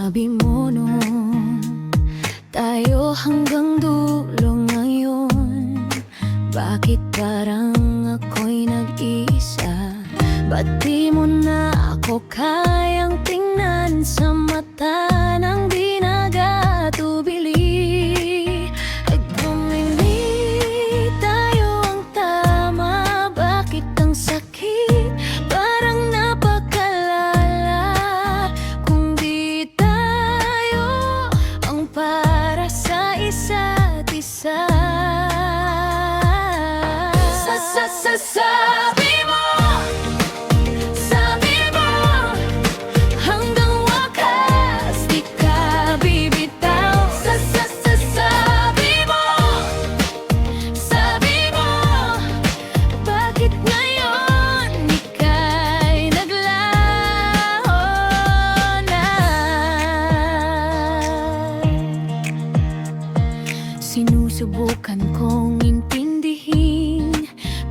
Sabi mo noon, tayo hanggang dulo ngayon. Bakit parang ako'y nag-iisa? Ba't di mo na ako kayang tingnan sa mata ng di nagatubili? At bumili tayo ang tama. Bakit ang sakit? Parang napakalala. Kung di tayo ang para sa isa't isa. Sabi mo, sabi mo, hanggang wakas di ka bibitaw. Sabi mo, bakit ngayon ika'y naglaho na? Sinusubukan kong intindihin,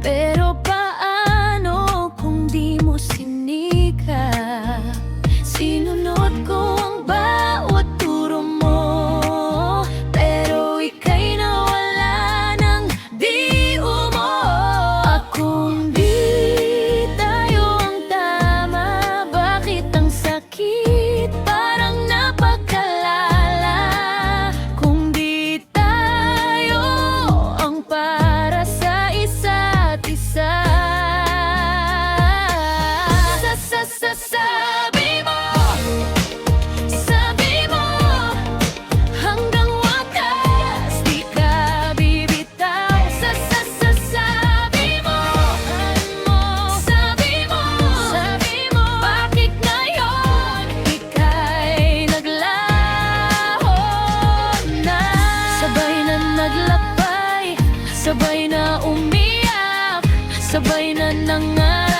pero paano kung di mo sinikap? Sinunod ko ang bawat turo mo, pero ika'y nawala ng di umuo. Kung di tayo ang tama, bakit ang sakit? Parang napakalala. Kung di tayo ang para sa isa't isa. Sabi mo, hanggang wakas di ka bibitaw. Sabi mo, bakit ngayon ika'y naglaho na? Sabay na naglakbay, sabay na umiyak, sabay na nangarap.